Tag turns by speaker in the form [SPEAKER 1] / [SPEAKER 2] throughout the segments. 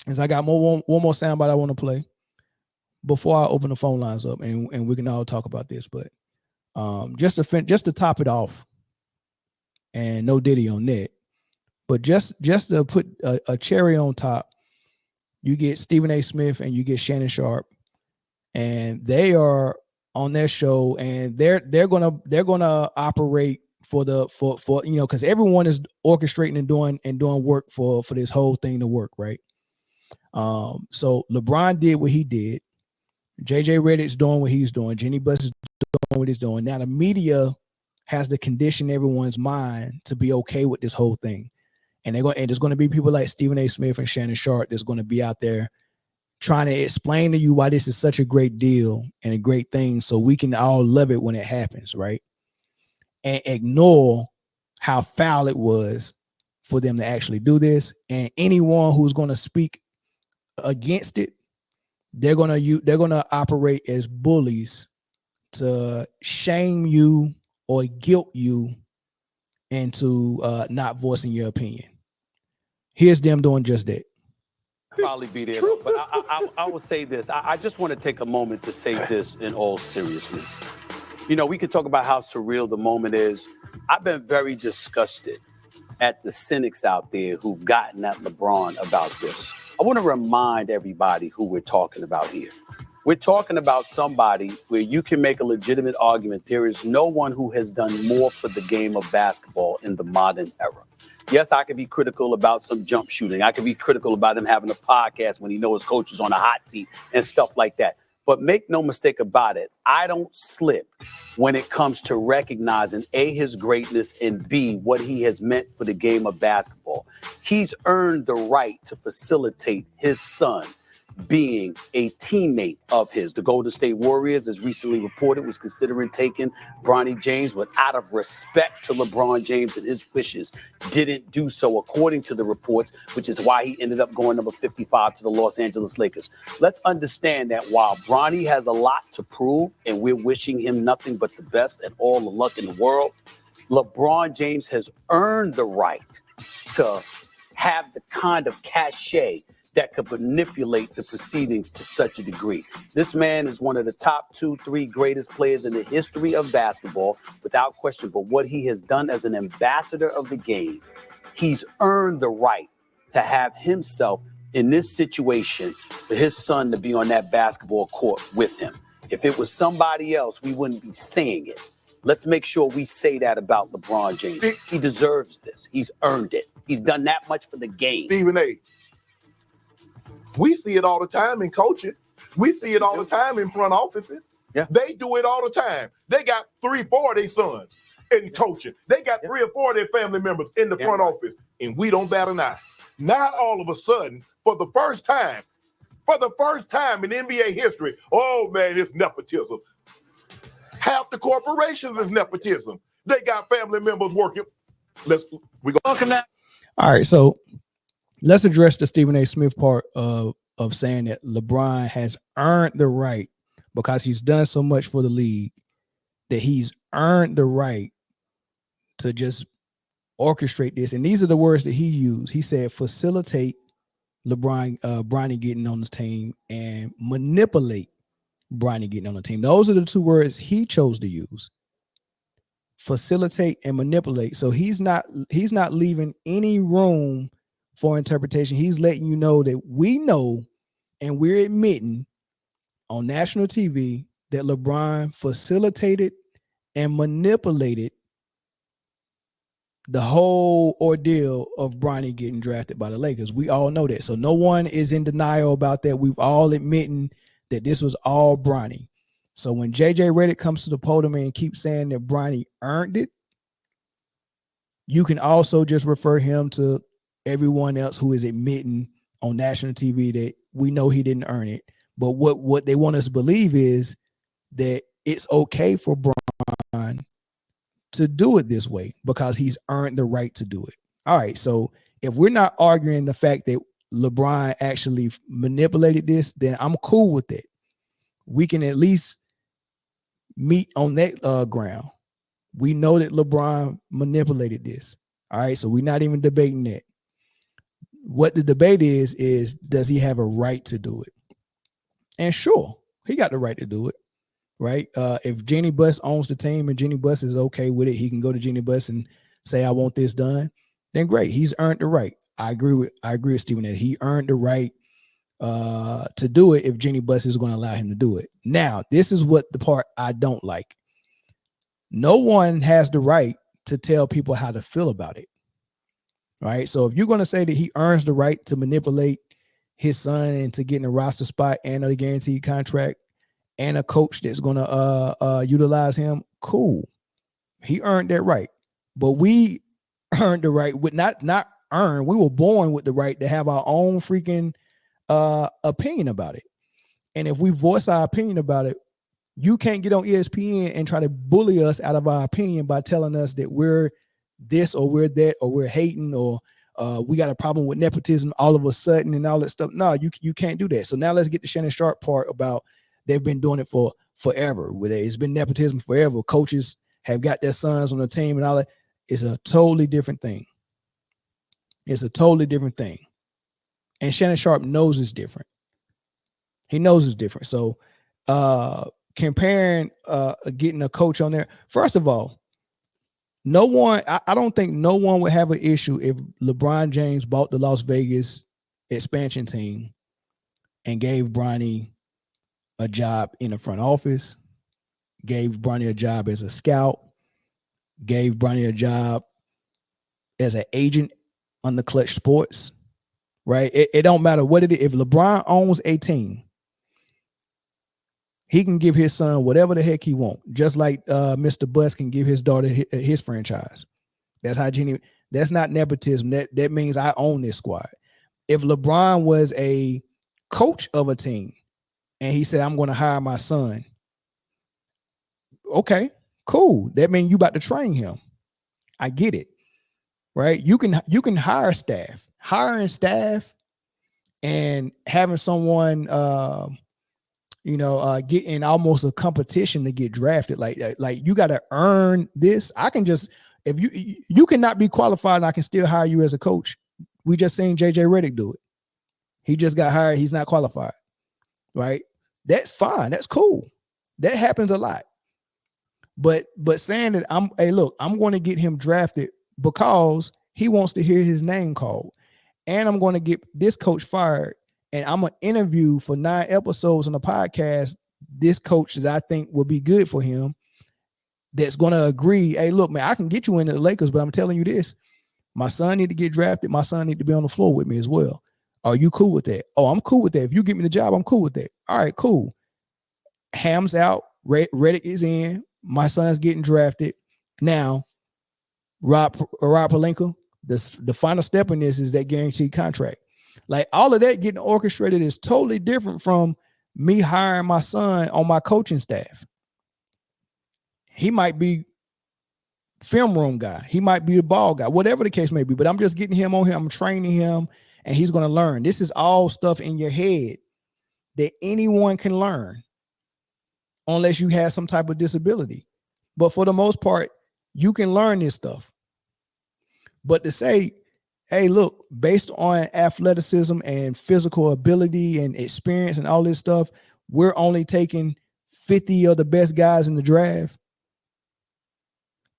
[SPEAKER 1] is I got one more soundbite I want to play before I open the phone lines up, and we can all talk about this. But just to top it off, and no Diddy on that, but just to put a cherry on top, you get Stephen A. Smith and you get Shannon Sharp, and they are on their show, and they're gonna operate for because everyone is orchestrating and doing work for this whole thing to work, right? So LeBron did what he did. JJ Redick's doing what he's doing. Jenny Buss is doing what he's doing. Now the media has to condition everyone's mind to be okay with this whole thing. And there's going to be people like Stephen A. Smith and Shannon Sharp that's going to be out there trying to explain to you why this is such a great deal and a great thing, so we can all love it when it happens, right? And ignore how foul it was for them to actually do this. And anyone who's going to speak against it, they're gonna operate as bullies to shame you or guilt you into not voicing your opinion. Here's them doing just that.
[SPEAKER 2] Probably be there, but I will say this. I just want to take a moment to say this in all seriousness. You know, we could talk about how surreal the moment is. I've been very disgusted at the cynics out there who've gotten at LeBron about this. I want to remind everybody who we're talking about here. We're talking about somebody where you can make a legitimate argument. There is no one who has done more for the game of basketball in the modern era. Yes, I can be critical about some jump shooting. I can be critical about him having a podcast when he knows his coach is on a hot seat and stuff like that. But make no mistake about it, I don't slip when it comes to recognizing A, his greatness, and B, what he has meant for the game of basketball. He's earned the right to facilitate his son being a teammate of his. The Golden State Warriors, as recently reported, was considering taking Bronny James, but out of respect to LeBron James and his wishes, didn't do so, according to the reports, which is why he ended up going number 55 to the Los Angeles Lakers. Let's understand that while Bronny has a lot to prove, and we're wishing him nothing but the best and all the luck in the world, LeBron James has earned the right to have the kind of cachet that could manipulate the proceedings to such a degree. This man is one of the top 2-3 greatest players in the history of basketball, without question. But what he has done as an ambassador of the game, he's earned the right to have himself in this situation for his son to be on that basketball court with him. If it was somebody else, we wouldn't be saying it. Let's make sure we say that about LeBron James. He deserves this. He's earned it. He's done that much for the game.
[SPEAKER 3] Stephen A., we see it all the time in coaching. We see it all the time in front offices.
[SPEAKER 2] Yeah.
[SPEAKER 3] They do it all the time. They got 3-4 of their sons in coaching. They got 3 or 4 of their family members in the front office, and we don't bat an eye. Now all of a sudden, for the first time in NBA history, oh man, it's nepotism. Half the corporations is nepotism. They got family members working. We go.
[SPEAKER 2] Welcome now.
[SPEAKER 1] All right, so let's address the Stephen A. Smith part of saying that LeBron has earned the right, because he's done so much for the league, that he's earned the right to just orchestrate this. And these are the words that he used. He said, facilitate Bronny getting on the team and manipulate Bronny getting on the team. Those are the 2 words he chose to use. Facilitate and manipulate. So he's not leaving any room for interpretation. He's letting you know that we know, and we're admitting on national TV, that LeBron facilitated and manipulated the whole ordeal of Bronny getting drafted by the Lakers. We all know that. So no one is in denial about that. We've all admitting that this was all Bronny. So when JJ Redick comes to the podium and keeps saying that Bronny earned it, you can also just refer him to everyone else who is admitting on national TV that we know he didn't earn it. But what they want us to believe is that it's okay for Bron to do it this way because he's earned the right to do it. All right, so if we're not arguing the fact that LeBron actually manipulated this, then I'm cool with it. We can at least meet on that ground. We know that LeBron manipulated this. All right, so we're not even debating that. What the debate is does he have a right to do it? And sure, he got the right to do it, right? If Jeannie Buss owns the team and Jeannie Buss is okay with it, he can go to Jeannie Buss and say, I want this done. Then great, he's earned the right. I agree with Stephen that he earned the right to do it if Jeannie Buss is going to allow him to do it. Now, this is what the part I don't like. No one has the right to tell people how to feel about it. Right. So if you're going to say that he earns the right to manipulate his son into getting a roster spot and a guaranteed contract and a coach that's going to utilize him, cool. He earned that right. But we earned the right with not earn. We were born with the right to have our own freaking opinion about it. And if we voice our opinion about it, you can't get on ESPN and try to bully us out of our opinion by telling us that we're this or we're that or we're hating or we got a problem with nepotism all of a sudden and all that stuff. No, you can't do that. So now let's get the Shannon Sharp part about they've been doing it for forever. It's been nepotism forever. Coaches have got their sons on the team and all that. It's a totally different thing. It's a totally different thing. And Shannon Sharp knows it's different. He knows it's different. So comparing getting a coach on there, first of all, no one, I don't think no one would have an issue if LeBron James bought the Las Vegas expansion team and gave Bronny a job in the front office, gave Bronny a job as a scout, gave Bronny a job as an agent on the Clutch Sports, right? It don't matter what it is. If LeBron owns a team, he can give his son whatever the heck he wants, just like Mr. Buss can give his daughter his franchise. That's how that's not nepotism. That means I own this squad. If LeBron was a coach of a team and he said, I'm going to hire my son, okay, cool. That means you about to train him. I get it, right? You can hire staff. Hiring staff and having someone get in almost a competition to get drafted. Like you got to earn this. I can just, if you cannot be qualified and I can still hire you as a coach. We just seen JJ Redick do it. He just got hired. He's not qualified, right? That's fine. That's cool. That happens a lot. But saying that I'm going to get him drafted because he wants to hear his name called, and I'm going to get this coach fired. And I'm going to interview for 9 episodes on the podcast this coach that I think will be good for him, that's going to agree, hey, look, man, I can get you into the Lakers, but I'm telling you this, my son need to get drafted. My son need to be on the floor with me as well. Are you cool with that? Oh, I'm cool with that. If you get me the job, I'm cool with that. All right, cool. Ham's out. Redick is in. My son's getting drafted. Now, Rob Pelinka, the final step in this is that guaranteed contract. Like all of that getting orchestrated is totally different from me hiring my son on my coaching staff. He might be film room guy. He might be the ball guy, whatever the case may be, but I'm just getting him on here. I'm training him and he's going to learn. This is all stuff in your head that anyone can learn unless you have some type of disability. But for the most part, you can learn this stuff. But to say, hey, look, based on athleticism and physical ability and experience and all this stuff, we're only taking 50 of the best guys in the draft.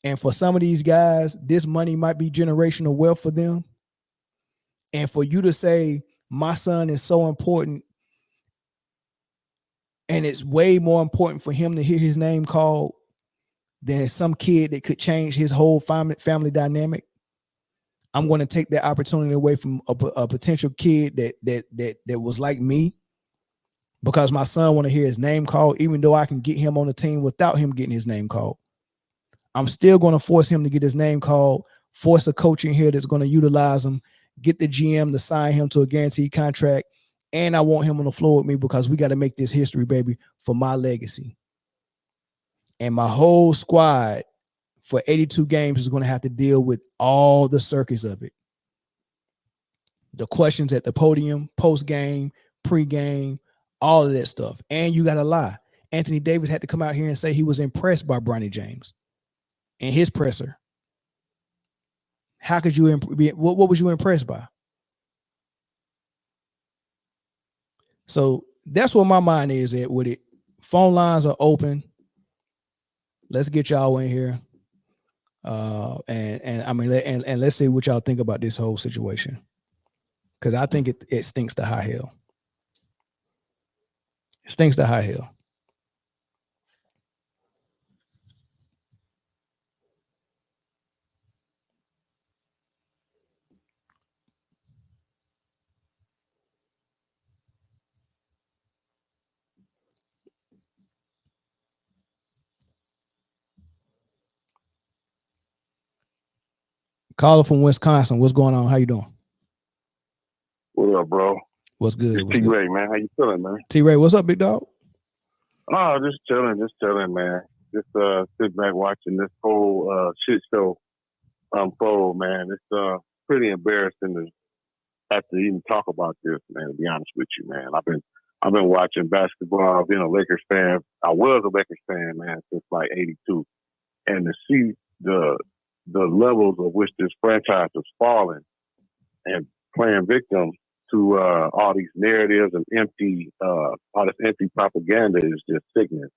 [SPEAKER 1] And for some of these guys, this money might be generational wealth for them. And for you to say, my son is so important, and it's way more important for him to hear his name called than some kid that could change his whole family dynamic. I'm going to take that opportunity away from a potential kid that was like me, because my son want to hear his name called, even though I can get him on the team without him getting his name called. I'm still going to force him to get his name called, force a coach in here that's going to utilize him, get the GM to sign him to a guaranteed contract, and I want him on the floor with me because we got to make this history, baby, for my legacy. And my whole squad for 82 games is going to have to deal with all the circus of it. The questions at the podium, post-game, pre-game, all of that stuff. And you got to lie. Anthony Davis had to come out here and say he was impressed by Bronny James and his presser. How could you, what was you impressed by? So that's what my mind is at with it. Phone lines are open. Let's get y'all in here. And I mean, and let's see what y'all think about this whole situation. Because I think it stinks to high hell. It stinks to high hell. Caller from Wisconsin. What's going on? How you doing?
[SPEAKER 4] What up, bro?
[SPEAKER 1] What's good?
[SPEAKER 4] It's T-Ray, man. How you feeling, man?
[SPEAKER 1] T-Ray, what's up, big dog?
[SPEAKER 4] Oh, just chilling, man. Just sit back watching this whole shit show unfold, man. It's pretty embarrassing to have to even talk about this, man, to be honest with you, man. I've been watching basketball, being a Lakers fan. I was a Lakers fan, man, since like '82. And to see the levels of which this franchise has fallen and playing victim to all these narratives and all this empty propaganda is just sickening.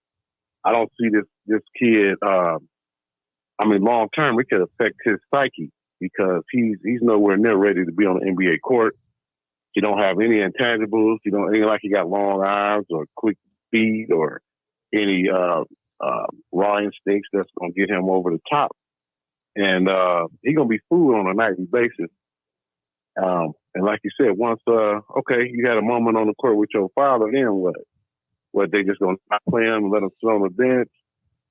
[SPEAKER 4] I don't see this kid. I mean, long term, it could affect his psyche because he's nowhere near ready to be on the NBA court. He don't have any intangibles. He don't ain't like he got long arms or quick speed or any raw instincts that's gonna get him over the top. And he's gonna be fooled on a nightly basis. And like you said, once okay, you had a moment on the court with your father, then what? What, they just gonna not play him and let him sit on the bench?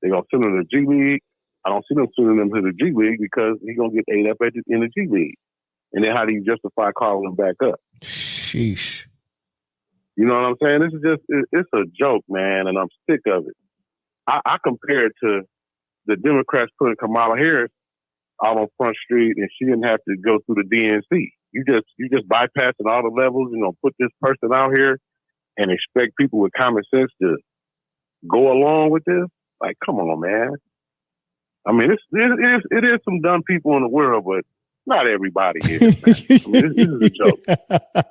[SPEAKER 4] They gonna send him to the G League? I don't see them sending him to the G League because he's gonna get ate up in the G League. And then how do you justify calling him back up?
[SPEAKER 1] Sheesh.
[SPEAKER 4] You know what I'm saying? This is just it's a joke, man, and I'm sick of it. I compare it to the Democrats putting Kamala Harris out on Front Street, and she didn't have to go through the DNC. You just bypassing all the levels. You know, put this person out here and expect people with common sense to go along with this. Like, come on, man. I mean, it is some dumb people in the world, but not everybody is. Man. I mean, this is a joke.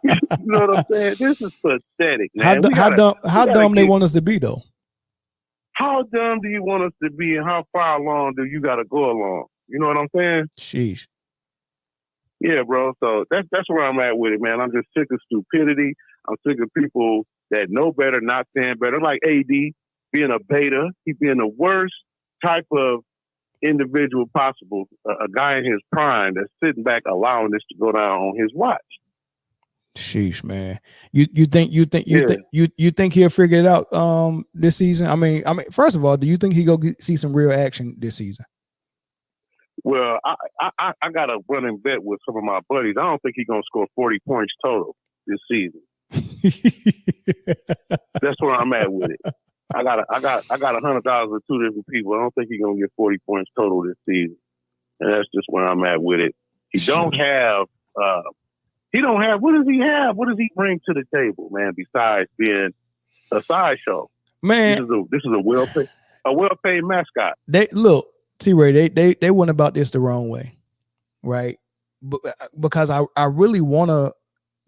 [SPEAKER 4] You know what I'm saying? This is pathetic, man.
[SPEAKER 1] How dumb they want us to be, though?
[SPEAKER 4] How dumb do you want us to be, and how far along do you got to go along? You know what I'm saying?
[SPEAKER 1] Sheesh.
[SPEAKER 4] Yeah, bro. So that's where I'm at with it, man. I'm just sick of stupidity. I'm sick of people that know better, not saying better. Like AD being a beta, he being the worst type of individual possible. A guy in his prime that's sitting back, allowing this to go down on his watch.
[SPEAKER 1] Sheesh, man. You think he'll figure it out this season? I mean, first of all, do you think he go see some real action this season?
[SPEAKER 4] Well, I got a running bet with some of my buddies. I don't think he's gonna score 40 points total this season. That's where I'm at with it. I got $100 with two different people. I don't think he's gonna get 40 points total this season, and that's just where I'm at with it. He don't have. What does he have? What does he bring to the table, man? Besides being a sideshow,
[SPEAKER 1] man.
[SPEAKER 4] This is a well-paid mascot.
[SPEAKER 1] They look. T-Ray, they went about this the wrong way, right? Because I really want to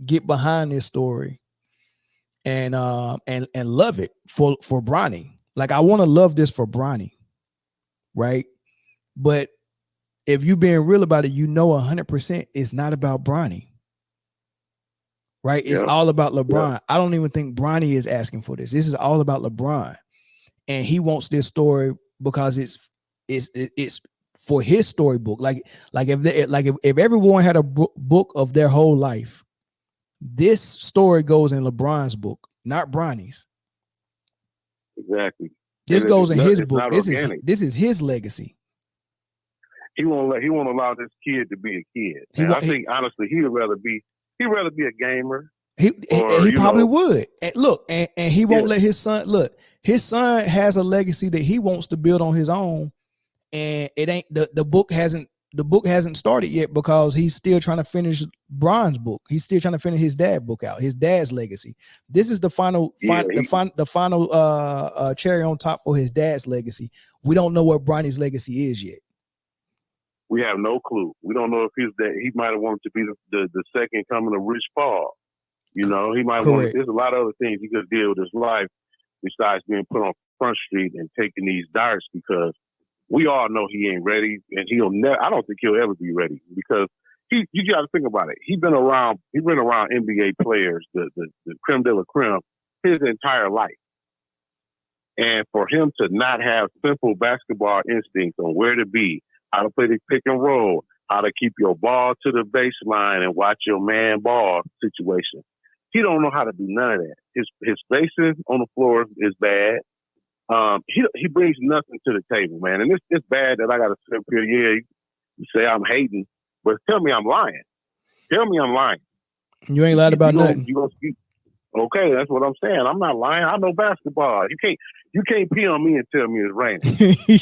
[SPEAKER 1] get behind this story and love it for Bronny. Like, I want to love this for Bronny, right? But if you being real about it, you know 100% it's not about Bronny, right? It's all about LeBron. Yeah. I don't even think Bronny is asking for this. This is all about LeBron, and he wants this story because it's for his storybook. Like if everyone had a book of their whole life, this story goes in LeBron's book, not Bronny's.
[SPEAKER 4] Exactly.
[SPEAKER 1] This goes in his book. This is his legacy.
[SPEAKER 4] He won't allow this kid to be a kid. I think honestly he'd rather be a gamer. He
[SPEAKER 1] probably would. And look, and he won't let his son look. His son has a legacy that he wants to build on his own. And it ain't the book hasn't started yet because he's still trying to finish Bron's book. He's still trying to finish his dad's book out, his dad's legacy. This is the final cherry on top for his dad's legacy. We don't know what Bronny's legacy is yet.
[SPEAKER 4] We have no clue. We don't know if he might have wanted to be the second coming of Rich Paul. You know, he might want. There's a lot of other things he could deal with his life besides being put on Front Street and taking these darts, because we all know he ain't ready, and he'll never. I don't think he'll ever be ready, because you got to think about it. He's been around NBA players, the creme de la creme, his entire life. And for him to not have simple basketball instincts on where to be, how to play the pick and roll, how to keep your ball to the baseline and watch your man ball situation, he don't know how to do none of that. His spacing on the floor is bad. He brings nothing to the table, man. And it's bad that I got to sit up here. Yeah, you say I'm hating, but tell me I'm lying. Tell me I'm lying.
[SPEAKER 1] You ain't lied about nothing.
[SPEAKER 4] Okay, that's what I'm saying. I'm not lying. I know basketball. You can't pee on me and tell me it's raining.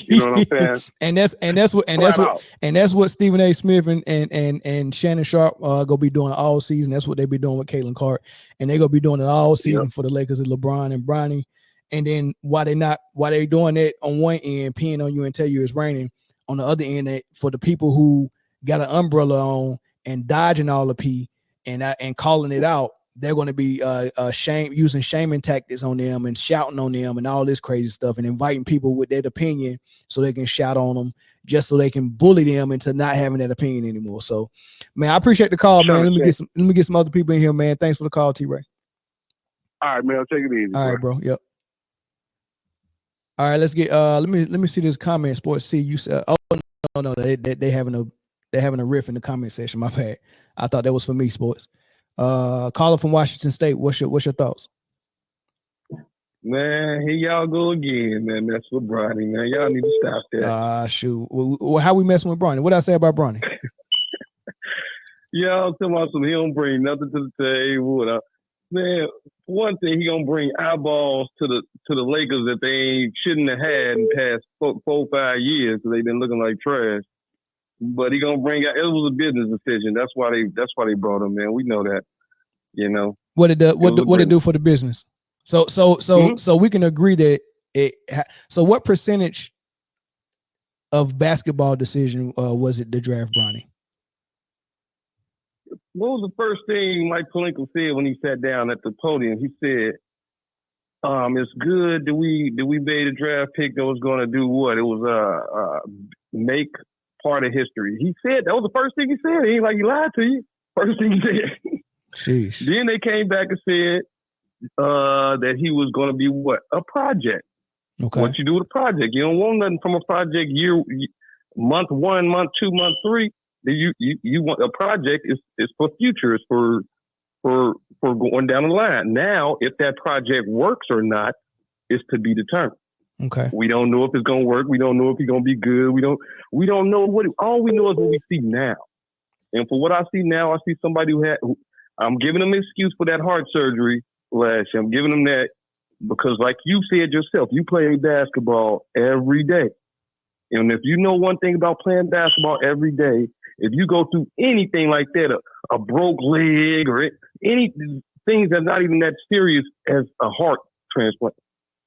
[SPEAKER 4] You know what I'm saying?
[SPEAKER 1] and that's what Stephen A. Smith and Shannon Sharp gonna be doing all season. That's what they be doing with Caitlin Clark, and they gonna be doing it all season for the Lakers and LeBron and Bronny. And then why they doing that on one end, peeing on you and tell you it's raining, on the other end, for the people who got an umbrella on and dodging all the pee and calling it out, they're going to be using shaming tactics on them and shouting on them and all this crazy stuff and inviting people with their opinion so they can shout on them just so they can bully them into not having that opinion anymore. So, man, I appreciate the call, man. Let me get some other people in here, man. Thanks for the call, T-Ray.
[SPEAKER 4] All right, man. I'll take it easy.
[SPEAKER 1] All right, bro. Yep. All right, let's get let me see this comment. Sports C, you said, oh no, they having a riff in the comment section. My bad. I thought that was for me, Sports. Caller from Washington State. What's your thoughts?
[SPEAKER 5] Man, here y'all go again, man. That's with Bronny, man. Y'all need to stop that.
[SPEAKER 1] Shoot. Well, how we messing with Bronny? What I say about Bronny?
[SPEAKER 5] Y'all talking about he don't bring nothing to the table. Man, one thing, he gonna bring eyeballs to the Lakers that they shouldn't have had in past 4-5 years, because they've been looking like trash. But he gonna bring out. It was a business decision. That's why they brought him, man. We know that. You know
[SPEAKER 1] what it do for the business. So we can agree that it. So what percentage of basketball decision was it to draft Bronny?
[SPEAKER 5] What was the first thing Mike Palenko said when he sat down at the podium? He said, "It's good that we made a draft pick that was going to do what? It was make part of history." He said that was the first thing he said. He ain't like he lied to you. First thing he said.
[SPEAKER 1] Sheesh.
[SPEAKER 5] Then they came back and said that he was going to be what? A project.
[SPEAKER 1] Okay.
[SPEAKER 5] What you do with a project? You don't want nothing from a project month 1, month 2, month 3. You want a project is for future, it's for going down the line. Now, if that project works or not is to be determined.
[SPEAKER 1] Okay.
[SPEAKER 5] We don't know if it's gonna work. We don't know if he's gonna be good. We don't know all we know is what we see now. And for what I see now, I see somebody I'm giving him an excuse for that heart surgery last year. I'm giving him that because, like you said yourself, you play basketball every day. And if you know one thing about playing basketball every day, if you go through anything like that, a broke leg or any things that's not even that serious as a heart transplant,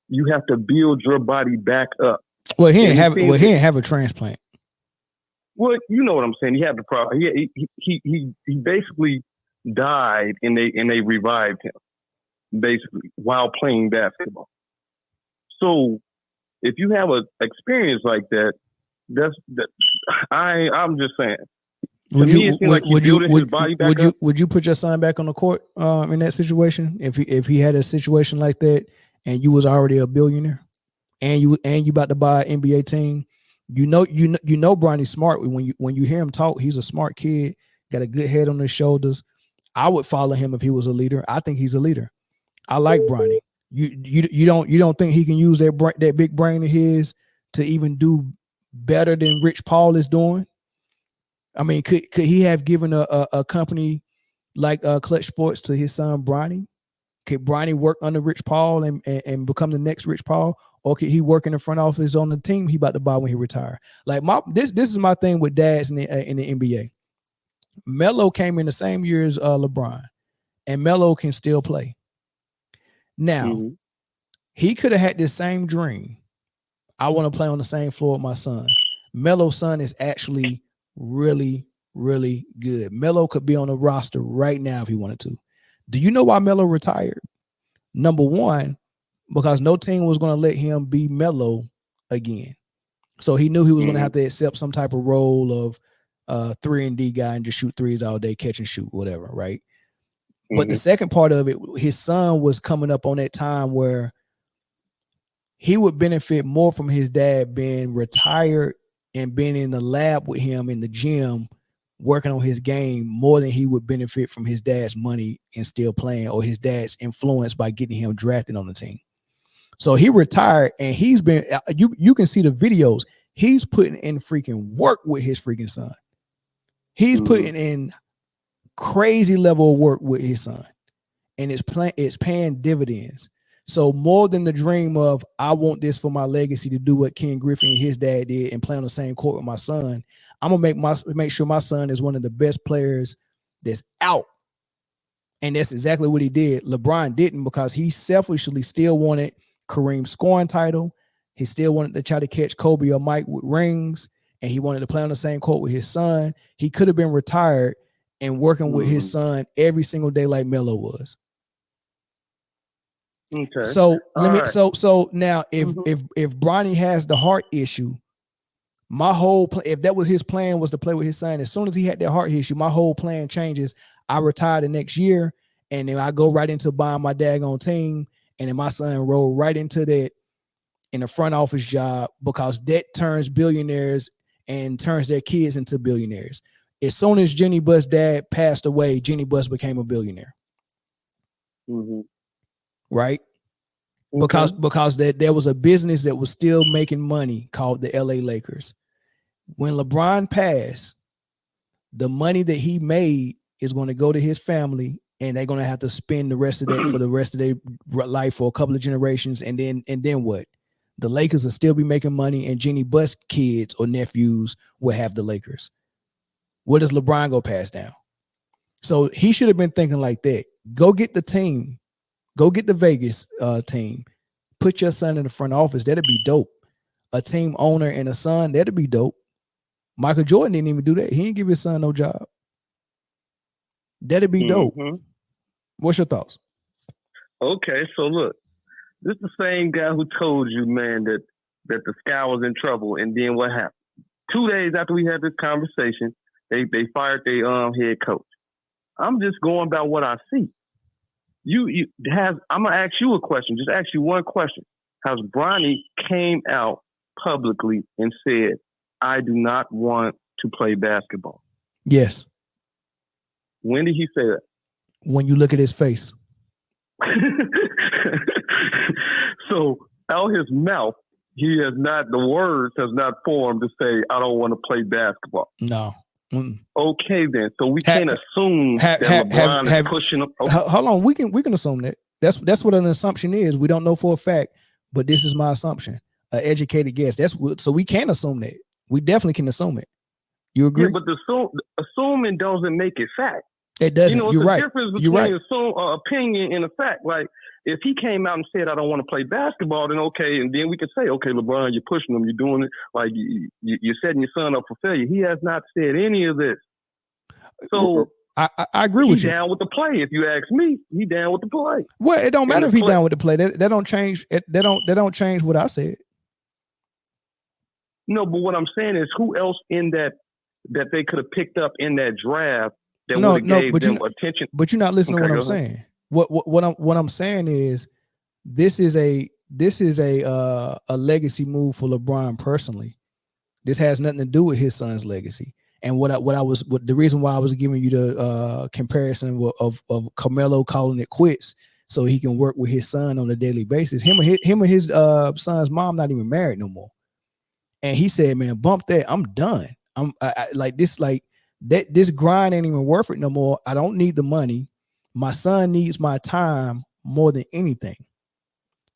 [SPEAKER 5] you have to build your body back up.
[SPEAKER 1] Well, he didn't have a transplant.
[SPEAKER 5] Well, you know what I'm saying. He had the problem. He basically died, and they revived him basically while playing basketball. So, if you have an experience like that, I'm just saying. Would
[SPEAKER 1] you put your son back on the court in that situation if he had a situation like that and you was already a billionaire and you about to buy an NBA team? You know Bronny's smart. When you hear him talk, he's a smart kid, got a good head on his shoulders. I would follow him if he was a leader. I think he's a leader. I like Bronny. You don't think he can use that big brain of his to even do better than Rich Paul is doing? I mean, could he have given a company like Clutch Sports to his son Bronny? Could Bronny work under Rich Paul and become the next Rich Paul, or could he work in the front office on the team he about to buy when he retire? Like this is my thing with dads in the NBA. Melo came in the same year as LeBron, and Melo can still play. Now, he could have had this same dream. I want to play on the same floor with my son. Melo's son is actually really, really good. Melo could be on the roster right now if he wanted to. Do you know why Melo retired? Number one, because no team was going to let him be Melo again. So he knew he was going to have to accept some type of role of 3-and-D guy and just shoot threes all day, catch and shoot, whatever, right? But the second part of it, his son was coming up on that time where he would benefit more from his dad being retired and being in the lab with him in the gym, working on his game more than he would benefit from his dad's money and still playing, or his dad's influence by getting him drafted on the team. So he retired, and he's been, you can see the videos. He's putting in freaking work with his freaking son. He's putting in crazy level of work with his son, and it's paying dividends. So more than the dream of, I want this for my legacy to do what Ken Griffin and his dad did and play on the same court with my son, I'm gonna make sure my son is one of the best players that's out. And that's exactly what he did. LeBron didn't, because he selfishly still wanted Kareem's scoring title. He still wanted to try to catch Kobe or Mike with rings, and he wanted to play on the same court with his son. He could have been retired and working with his son every single day like Melo was.
[SPEAKER 5] Okay.
[SPEAKER 1] So so now if Bronny has the heart issue, my whole if that was his plan, was to play with his son, as soon as he had that heart issue, my whole plan changes. I retire the next year, and then I go right into buying my daggone team, and then my son roll right into that in a front office job, because debt turns billionaires and turns their kids into billionaires. As soon as Jenny Buss's dad passed away, Jenny Buss became a billionaire. Right? Because there was a business that was still making money called the LA Lakers. When LeBron passed, the money that he made is going to go to his family, and they're going to have to spend the rest of that for the rest of their life, for a couple of generations. And then what? The Lakers will still be making money, and Jenny Buss kids or nephews will have the Lakers. What does LeBron go pass down? So he should have been thinking like that. Go get the team. Go get the Vegas team. Put your son in the front office. That'd be dope. A team owner and a son, that'd be dope. Michael Jordan didn't even do that. He didn't give his son no job. That'd be dope. What's your thoughts?
[SPEAKER 5] Okay, so look, this is the same guy who told you, man, that the Sky was in trouble, and then what happened? 2 days after we had this conversation, they fired their head coach. I'm just going by what I see. I'm gonna ask you a question. Just ask you one question. Has Bronny came out publicly and said, I do not want to play basketball?
[SPEAKER 1] Yes.
[SPEAKER 5] When did he say that?
[SPEAKER 1] When you look at his face.
[SPEAKER 5] So out his mouth, the words has not formed to say, I don't want to play basketball.
[SPEAKER 1] No.
[SPEAKER 5] Okay, then. So we can't assume that LeBron is pushing him.
[SPEAKER 1] Hold on. We can assume that. That's what an assumption is. We don't know for a fact, but this is my assumption. An educated guess. So we can assume that. We definitely can assume it. You agree?
[SPEAKER 5] Yeah, but assuming doesn't make it fact.
[SPEAKER 1] It doesn't. You're right.
[SPEAKER 5] Difference between opinion and a fact. Like, if he came out and said, I don't want to play basketball, then okay, and then we could say, okay, LeBron, you're pushing him, you're doing it, like you're setting your son up for failure. He has not said any of this. So
[SPEAKER 1] I agree with you.
[SPEAKER 5] He's down with the play. If you ask me, he down with the play.
[SPEAKER 1] Well, it don't matter if he's down with the play. That don't change. That don't change what I said.
[SPEAKER 5] No, but what I'm saying is, who else in that they could have picked up in that draft that would have gave them attention?
[SPEAKER 1] But you're not listening to what I'm saying. What I'm saying is, this is a legacy move for LeBron personally. This has nothing to do with his son's legacy. And the reason why I was giving you the comparison of Carmelo calling it quits so he can work with his son on a daily basis. Him and his son's mom not even married no more. And he said, man, bump that. I'm done. This grind ain't even worth it no more. I don't need the money. My son needs my time more than anything.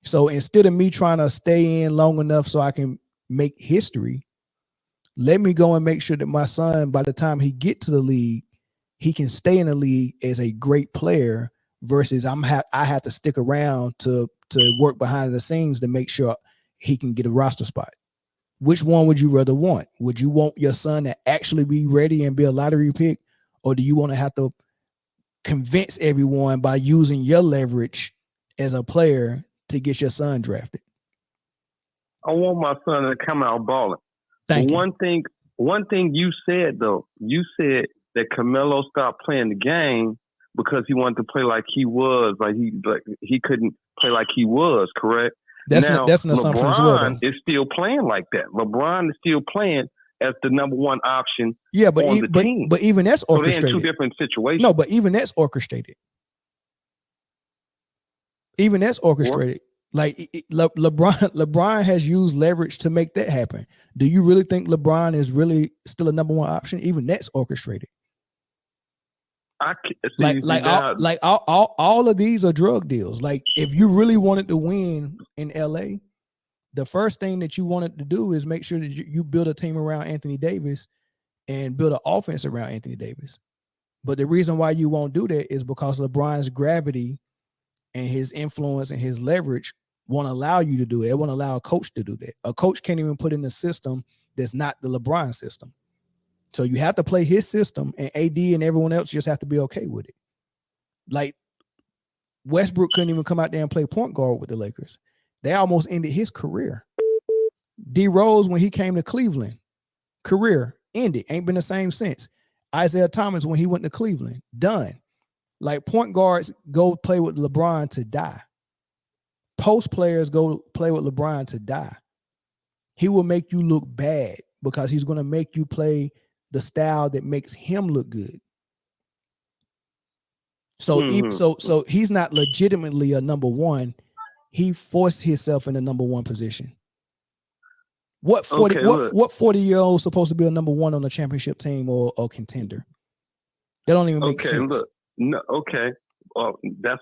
[SPEAKER 1] So instead of me trying to stay in long enough so I can make history, let me go and make sure that my son, by the time he get to the league, he can stay in the league as a great player versus I have to stick around to work behind the scenes to make sure he can get a roster spot. Which one would you rather want? Would you want your son to actually be ready and be a lottery pick, or do you want to have to convince everyone by using your leverage as a player to get your son drafted.
[SPEAKER 5] I want my son to come out balling.
[SPEAKER 1] Thank you.
[SPEAKER 5] One thing you said though, you said that Carmelo stopped playing the game because he wanted to play like he was, like he couldn't play like he was, correct?
[SPEAKER 1] That's an assumption as well,
[SPEAKER 5] LeBron is still playing like that. LeBron is still playing as the number one option.
[SPEAKER 1] Yeah, but
[SPEAKER 5] on the team.
[SPEAKER 1] But even that's orchestrated.
[SPEAKER 5] So they're in two different situations.
[SPEAKER 1] No, but even that's orchestrated. Even that's orchestrated. Like LeBron has used leverage to make that happen. Do you really think LeBron is really still a number one option? Even that's orchestrated. All of these are drug deals. Like if you really wanted to win in LA, the first thing that you wanted to do is make sure that you build a team around Anthony Davis and build an offense around Anthony Davis. But the reason why you won't do that is because LeBron's gravity and his influence and his leverage won't allow you to do it. It won't allow a coach to do that. A coach can't even put in a system that's not the LeBron system. So you have to play his system, and AD and everyone else just have to be okay with it. Like Westbrook couldn't even come out there and play point guard with the Lakers. They almost ended his career. D Rose, when he came to Cleveland, career ended. Ain't been the same since. Isaiah Thomas, when he went to Cleveland, done. Like point guards go play with LeBron to die. Post players go play with LeBron to die. He will make you look bad because he's going to make you play the style that makes him look good. So, so he's not legitimately a number one. He forced himself in the number one position. What 40-year-old supposed to be a number one on a championship team or contender? That don't even make sense.
[SPEAKER 5] Look, no, okay. That's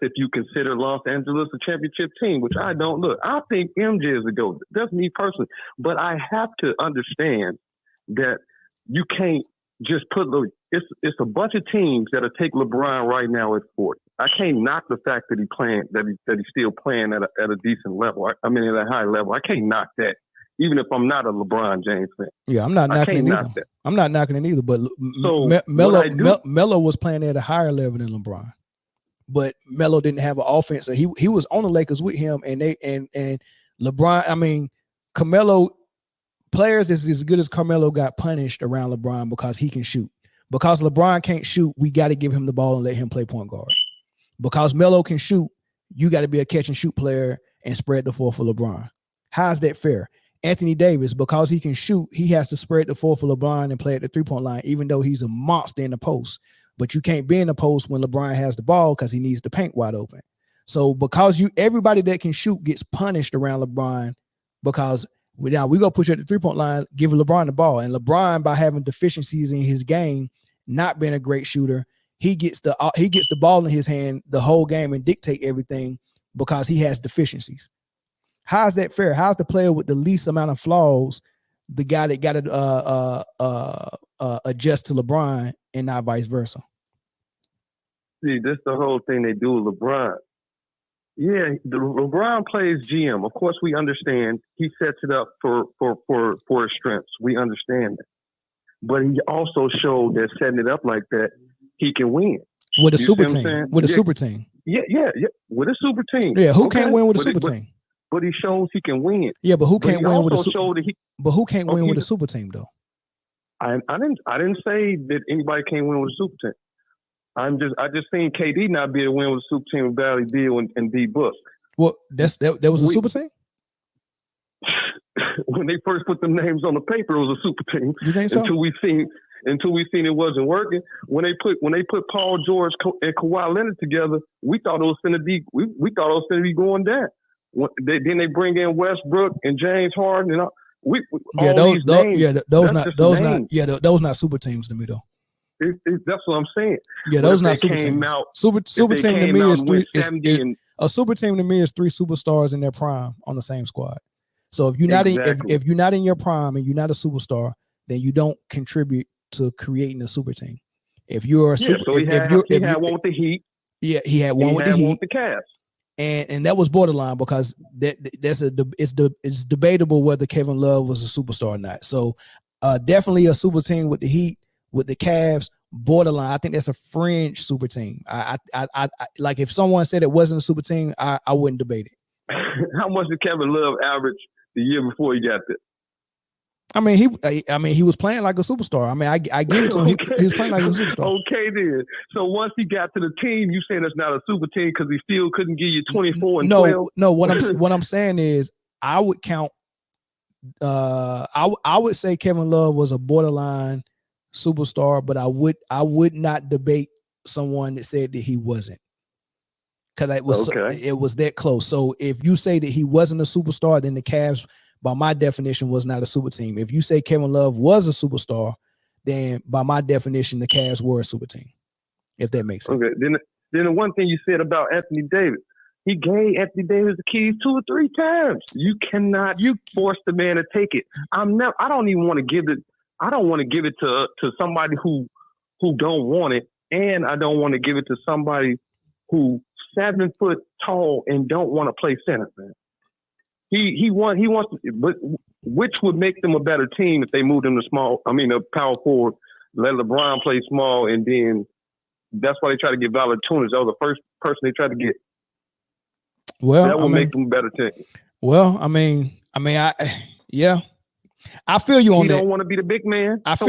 [SPEAKER 5] if you consider Los Angeles a championship team, which I don't. Look, I think MJ is a GOAT. That's me personally. But I have to understand that you can't just put it's a bunch of teams that'll take LeBron right now at 40. I can't knock the fact that he's still playing at a decent level. At a high level. I can't knock that, even if I'm not a LeBron James fan.
[SPEAKER 1] Yeah, I'm not knocking it either. I'm not knocking it either. But Melo was playing at a higher level than LeBron. But Melo didn't have an offense. So he was on the Lakers with him, and LeBron. I mean, Carmelo players is as good as Carmelo got punished around LeBron because he can shoot. Because LeBron can't shoot, we got to give him the ball and let him play point guard. Because Melo can shoot, you got to be a catch and shoot player and spread the floor for LeBron. How's that fair? Anthony Davis, because he can shoot, he has to spread the floor for LeBron and play at the three-point line, even though he's a monster in the post. But you can't be in the post when LeBron has the ball because he needs the paint wide open. So because everybody that can shoot gets punished around LeBron because we go push you at the three-point line, give LeBron the ball. And LeBron, by having deficiencies in his game, not being a great shooter, he gets the ball in his hand the whole game and dictate everything because he has deficiencies. How's that fair? How's the player with the least amount of flaws the guy that got to adjust to LeBron and not vice versa?
[SPEAKER 5] See, this the whole thing they do with LeBron. Yeah, LeBron plays GM. Of course, we understand he sets it up for his strengths. We understand that. But he also showed that setting it up like that, he can win.
[SPEAKER 1] With a super team. With a super team.
[SPEAKER 5] Yeah. With a super team.
[SPEAKER 1] Yeah, who can't win with a super team?
[SPEAKER 5] But he shows he can win.
[SPEAKER 1] Yeah, but who can't win with a super team? But who can't win with a super team though?
[SPEAKER 5] I didn't say that anybody can't win with a super team. I just seen KD not be able to win with a super team with Bradley Beal and D Book.
[SPEAKER 1] Well, that was a super team?
[SPEAKER 5] When they first put them names on the paper, it was a super team.
[SPEAKER 1] You think so?
[SPEAKER 5] Until we seen it wasn't working. When they put Paul George and Kawhi Leonard together, we thought it was going to be going down. Then they bring in Westbrook and James Harden and
[SPEAKER 1] those not super teams to me though.
[SPEAKER 5] That's what I'm saying.
[SPEAKER 1] Yeah, those not super teams. Super team to me is three. A super team to me is three superstars in their prime on the same squad. So if you're not if you're not in your prime and you're not a superstar, then you don't contribute to creating a super team. If you're a super,
[SPEAKER 5] so he had one with the Heat.
[SPEAKER 1] Yeah, he had one with the Heat.
[SPEAKER 5] One with the Cavs.
[SPEAKER 1] And that was borderline because it's debatable whether Kevin Love was a superstar or not. So definitely a super team with the Heat, with the Cavs, borderline. I think that's a fringe super team. I like if someone said it wasn't a super team, I wouldn't debate it.
[SPEAKER 5] How much did Kevin Love average the year before he got there?
[SPEAKER 1] I mean, he was playing like a superstar. I mean, I give it to him.
[SPEAKER 5] Okay.
[SPEAKER 1] He was playing like a superstar.
[SPEAKER 5] Okay, then. So once he got to the team, you saying it's not a super team because he still couldn't give you 24 and 12?
[SPEAKER 1] No. What I'm saying is, I would count. I would say Kevin Love was a borderline superstar, but I would not debate someone that said that he wasn't, because it was that close. So if you say that he wasn't a superstar, then the Cavs, by my definition, was not a super team. If you say Kevin Love was a superstar, then by my definition, the Cavs were a super team. If that makes sense.
[SPEAKER 5] Okay. Then the one thing you said about Anthony Davis, he gave Anthony Davis the keys 2 or 3 times. You cannot force the man to take it. I don't even want to give it. I don't want to give it to somebody who don't want it, and I don't want to give it to somebody who 7 foot tall and don't want to play center, man. He wants to, but which would make them a better team if they moved him to a power forward, let LeBron play small, and then that's why they try to get Valanciunas. That was the first person they tried to get.
[SPEAKER 1] Well,
[SPEAKER 5] that would make them a better team.
[SPEAKER 1] Well, I feel you on that.
[SPEAKER 5] He don't want to be the big man.
[SPEAKER 1] I feel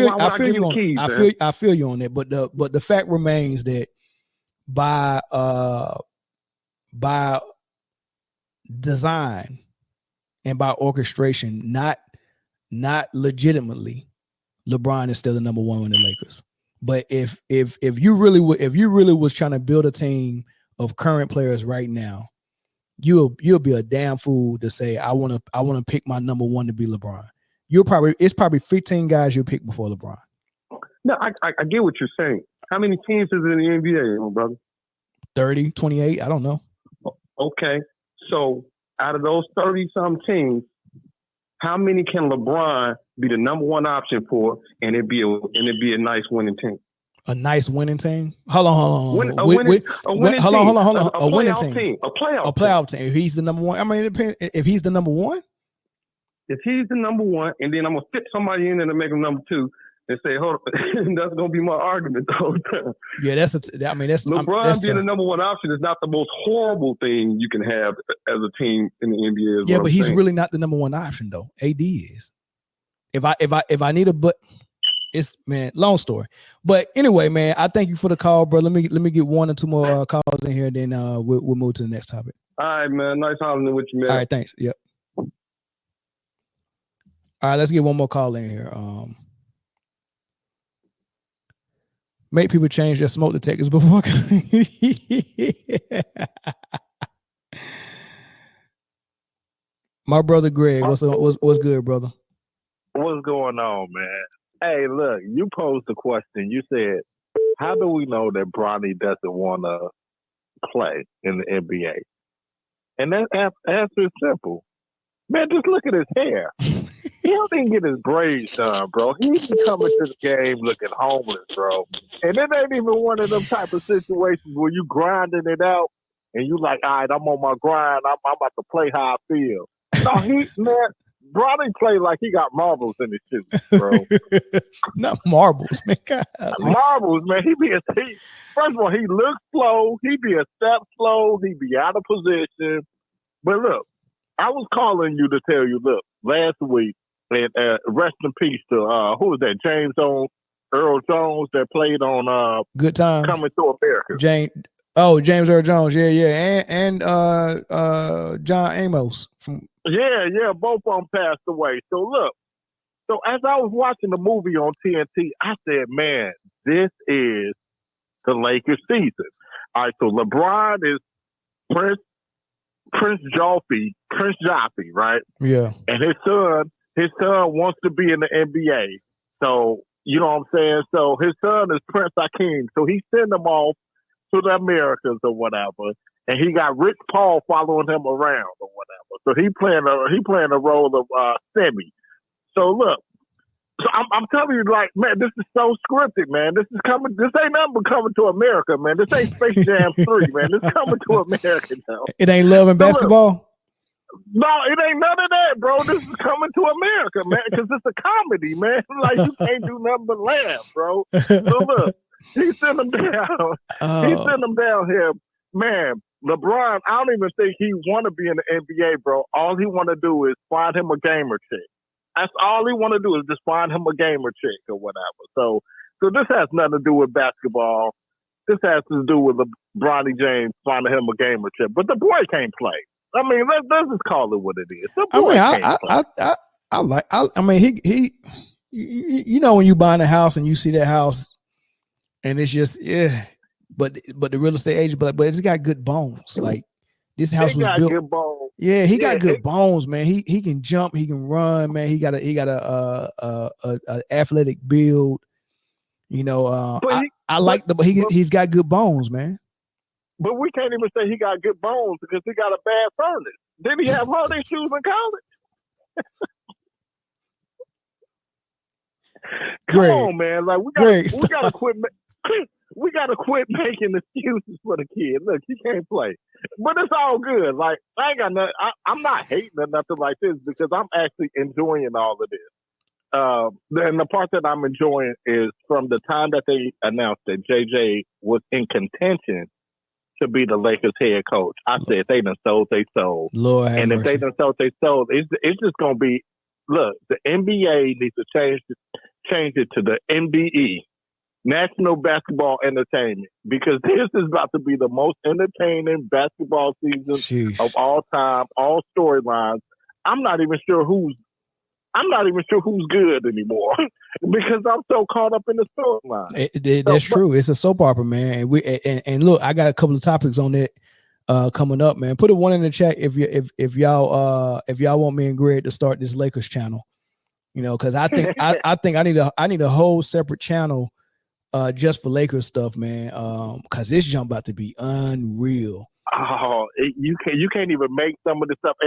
[SPEAKER 1] you on that. But the fact remains that by design and by orchestration, not legitimately, LeBron is still the number one in the Lakers. But if you really was trying to build a team of current players right now, you'll be a damn fool to say I want to pick my number one to be LeBron. It's probably 15 guys you'll pick before LeBron.
[SPEAKER 5] No, I get what you're saying. How many teams is in the NBA, brother?
[SPEAKER 1] 30, 28, I don't know. Okay.
[SPEAKER 5] So out of those 30-some teams, how many can LeBron be the number one option for, and it'd be a nice winning team?
[SPEAKER 1] A nice winning team? Hold on.
[SPEAKER 5] A winning team.
[SPEAKER 1] A winning team.
[SPEAKER 5] A
[SPEAKER 1] playoff team. If he's the number one, I mean, it depends. If he's the number one?
[SPEAKER 5] If he's the number one, and then I'm going to fit somebody in there to make him number 2, and say, hold on, that's going to be my argument the whole time.
[SPEAKER 1] Yeah, that's
[SPEAKER 5] LeBron being the number one option is not the most horrible thing you can have as a team in the NBA.
[SPEAKER 1] Yeah, but he's really not the number one option though. AD is. If I need it's, man, long story. But anyway, man, I thank you for the call, bro. Let me get 1 or 2 more calls in here, then we'll move to the next topic.
[SPEAKER 5] All right, man. Nice hollering with you, man.
[SPEAKER 1] All right, thanks. Yep. All right, let's get one more call in here. Make people change their smoke detectors before. My brother Greg, what's good, brother?
[SPEAKER 6] What's going on, man? Hey, look, you posed the question. You said, how do we know that Bronny doesn't want to play in the NBA? And that answer is simple. Man, just look at his hair. He don't even get his braids done, bro. He be coming to the game looking homeless, bro. And it ain't even one of them type of situations where you grinding it out and you like, all right, I'm on my grind. I'm about to play how I feel. No, Bronny play like he got marbles in his shoes, bro.
[SPEAKER 1] Not marbles, man. God.
[SPEAKER 6] Marbles, man. First of all, he looks slow. He be a step slow. He be out of position. But look, I was calling you to tell you, look, last week, and rest in peace to who was that? Earl Jones that played on
[SPEAKER 1] Good Times,
[SPEAKER 6] Coming to America.
[SPEAKER 1] James Earl Jones, yeah, and John Amos from.
[SPEAKER 6] Yeah, both of them passed away. So as I was watching the movie on TNT, I said, man, this is the Lakers season. All right, so LeBron is Prince Jaffe, right?
[SPEAKER 1] Yeah.
[SPEAKER 6] And his son wants to be in the NBA. So, you know what I'm saying? So his son is Prince Hakeem. So he sent him off to the Americas or whatever. And he got Rich Paul following him around or whatever. So he playing a role of Semi. So look, I'm telling you, like, man, this is so scripted, man. This ain't nothing but Coming to America, man. This ain't Space Jam 3, man. This is Coming to America now.
[SPEAKER 1] It ain't Love and Basketball?
[SPEAKER 6] No, it ain't none of that, bro. This is Coming to America, man, because it's a comedy, man. Like, you can't do nothing but laugh, bro. So look, He sent them down. He sent them down here. Man, LeBron, I don't even think he want to be in the NBA, bro. All he want to do is find him a gamer chick. That's all he want to do is just find him a gamer chick or whatever. So this has nothing to do with basketball. This has to do with Bronny James finding him a gamer chick. But the boy can't play. I mean, let's just call it what it is. The boy can't play.
[SPEAKER 1] I mean, he you know, when you buying a house and you see that house and it's just, but the real estate agent, but it's got good bones. Like, this house was built.
[SPEAKER 6] Good bones.
[SPEAKER 1] Yeah, he got good bones, man. He can jump, he can run, man. He got a athletic build. You know, he's got good bones, man.
[SPEAKER 6] But we can't even say he got good bones because he got a bad furnace. Did he have all these shoes in college? Come on, man! Like we gotta quit. We gotta quit making excuses for the kid. Look, he can't play, but it's all good. Like I ain't got nothing. I'm not hating or nothing like this because I'm actually enjoying all of this. And the part that I'm enjoying is from the time that they announced that JJ was in contention to be the Lakers head coach. I said they done sold they soul.
[SPEAKER 1] Lord have mercy.
[SPEAKER 6] If they done sold they soul, it's just gonna be. Look, the NBA needs to change it to the NBE, National Basketball Entertainment, because this is about to be the most entertaining basketball season of all time, all storylines. I'm not even sure who's good anymore because I'm so caught up in the storyline.
[SPEAKER 1] That's true. It's a soap opera, man. And look, I got a couple of topics on that coming up, man. Put a one in the chat if y'all want me and Greg to start this Lakers channel. You know, because I think I need a whole separate channel just for Lakers stuff, man. Because this jump about to be unreal.
[SPEAKER 6] Oh, you can't even make some of this stuff.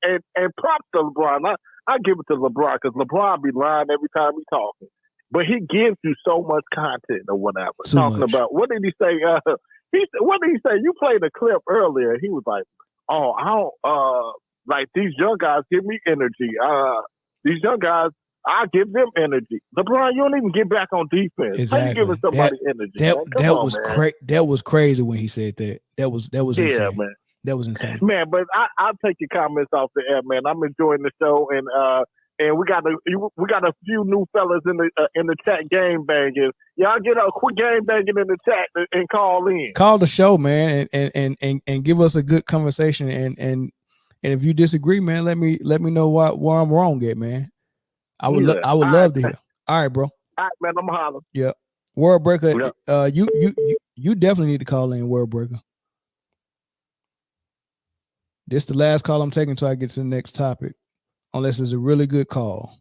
[SPEAKER 6] And props to LeBron. I give it to LeBron because LeBron be lying every time he talking, but he gives you so much content or whatever. Talking about what did he say? What did he say? You played a clip earlier. He was like, "Oh, I don't like these young guys give me energy. These young guys, I give them energy. LeBron, you don't even get back on defense.
[SPEAKER 1] Exactly.
[SPEAKER 6] How you giving somebody energy?
[SPEAKER 1] That was crazy when he said that. That was insane.
[SPEAKER 6] Man.
[SPEAKER 1] That was insane.
[SPEAKER 6] Man, but I'll take your comments off the air, man. I'm enjoying the show, and we got a few new fellas in the chat game banging. Y'all get a quick game banging in the chat and call in.
[SPEAKER 1] Call the show, man, and give us a good conversation. And if you disagree, man, let me know where I'm wrong at, man. I would love to hear. All right, bro.
[SPEAKER 6] All right, man. I'm hollering.
[SPEAKER 1] Yeah. Word Breaker. You definitely need to call in, Word Breaker. This is the last call I'm taking until I get to the next topic, unless it's a really good call.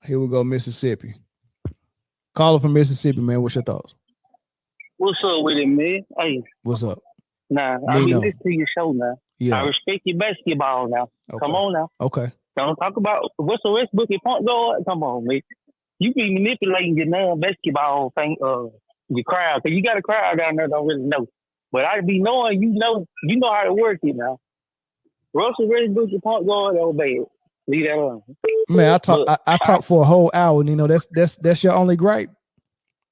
[SPEAKER 1] Here we go, Mississippi. Caller from Mississippi, man. What's your thoughts?
[SPEAKER 7] What's up with it, man? Hey.
[SPEAKER 1] What's up?
[SPEAKER 7] Nah, I be listening to your show now.
[SPEAKER 1] Yeah.
[SPEAKER 7] I respect your basketball now. Okay. Come on now.
[SPEAKER 1] Okay.
[SPEAKER 7] Don't talk about what's the Westbrook and point guard. Come on, man. You be manipulating your non-basketball thing, your crowd. Cause you got a crowd down there don't really know. But I be knowing you know how to work it now. Russell Westbrook and point guard, oh bad. Leave that alone.
[SPEAKER 1] Man, I talk for a whole hour, and you know that's your only gripe.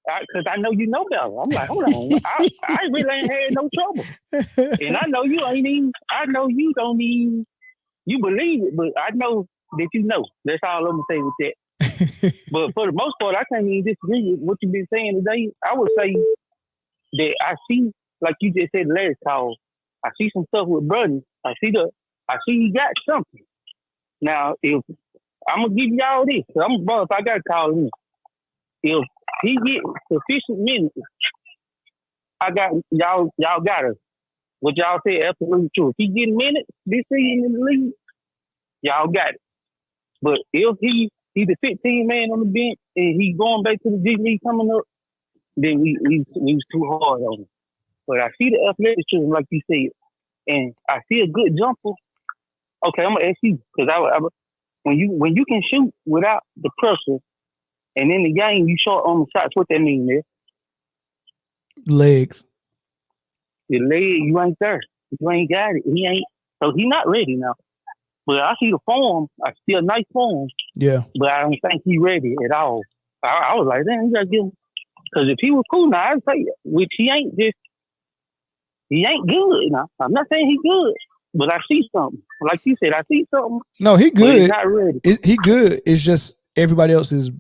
[SPEAKER 7] Because I know you know better. I'm like, hold on. I really ain't had no trouble. And I know you ain't even, I know you don't even, you believe it, but I know that you know. That's all I'm going to say with that. But for the most part, I can't even disagree with what you've been saying today. I would say that I see, like you just said last call, I see some stuff with Bronny. I see he got something. Now, if I'm going to give y'all this, because I'm a brother, if I got to call him. If he get sufficient minutes, I got y'all got us. What y'all said absolutely true. If he get minutes this season in the league, y'all got it. But if he's the 15 man on the bench and he's going back to the G League coming up, then we was too hard on him. But I see the athleticism like you said, and I see a good jumper. Okay, I'm gonna ask you because I when you can shoot without the pressure. And in the game, you short on the shots. What that mean, man?
[SPEAKER 1] Legs.
[SPEAKER 7] Your leg, you ain't there. You ain't got it. He ain't. So he not ready now. But I see the form. I see a nice form.
[SPEAKER 1] Yeah.
[SPEAKER 7] But I don't think he ready at all. I was like, damn, you gotta give him. Because if he was cool now, I'd say, which he ain't good now. I'm not saying he good, but I see something. Like you said, I see something.
[SPEAKER 1] No, he
[SPEAKER 7] But he's
[SPEAKER 1] good.
[SPEAKER 7] not ready.
[SPEAKER 1] He good. It's just everybody else is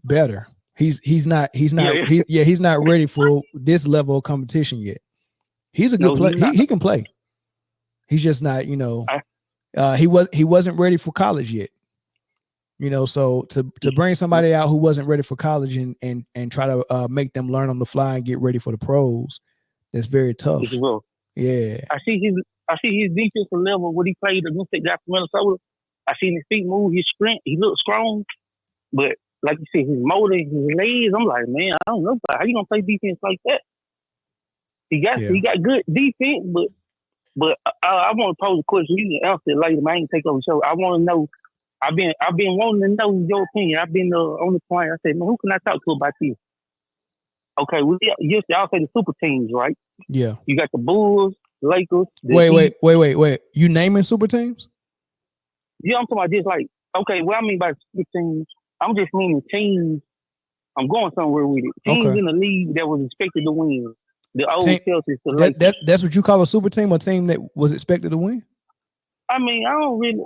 [SPEAKER 1] better. He's not ready for this level of competition yet. He's a good player. He can play. He's just not, he wasn't ready for college yet. So to bring somebody out who wasn't ready for college and try to make them learn on the fly and get ready for the pros, that's very tough. Yeah.
[SPEAKER 7] I see his defensive level when he played against that guy from Minnesota. I seen his feet move, his strength. He looked strong, but like you said, his motor, his legs. I'm like, man, I don't know how you gonna play defense like that. He got good defense, but I want to pose a question. You can answer it later. I ain't take over the show. I want to know. I've been wanting to know your opinion. I've been on the point. I said, man, who can I talk to about this? Okay, y'all say the super teams, right?
[SPEAKER 1] Yeah.
[SPEAKER 7] You got the Bulls, Lakers.
[SPEAKER 1] Wait. You naming super teams?
[SPEAKER 7] Yeah, I'm talking about just like, okay, what I mean by super teams, I'm just meaning teams. I'm going somewhere with it. Teams in the league that was expected to win. The old Celtics, the Lakers.
[SPEAKER 1] That's what you call a super team, a team that was expected to win?
[SPEAKER 7] I mean,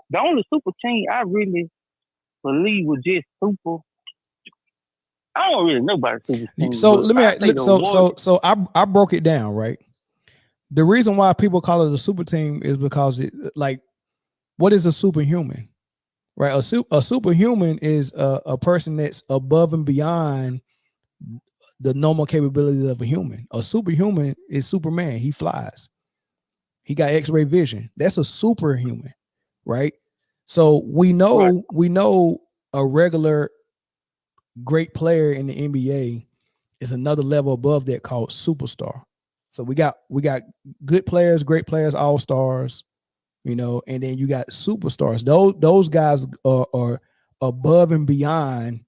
[SPEAKER 7] the only super team I really believe was just super. I don't really know about super team.
[SPEAKER 1] So so I broke it down, right? The reason why people call it a super team is because what is a superhuman? Right? A superhuman is a person that's above and beyond the normal capabilities of a human. A superhuman is Superman. He flies. He got X-ray vision. That's a superhuman, right? So we know a regular great player in the NBA is another level above that called superstar. So we got good players, great players, all-stars, and then you got superstars. Those guys are above and beyond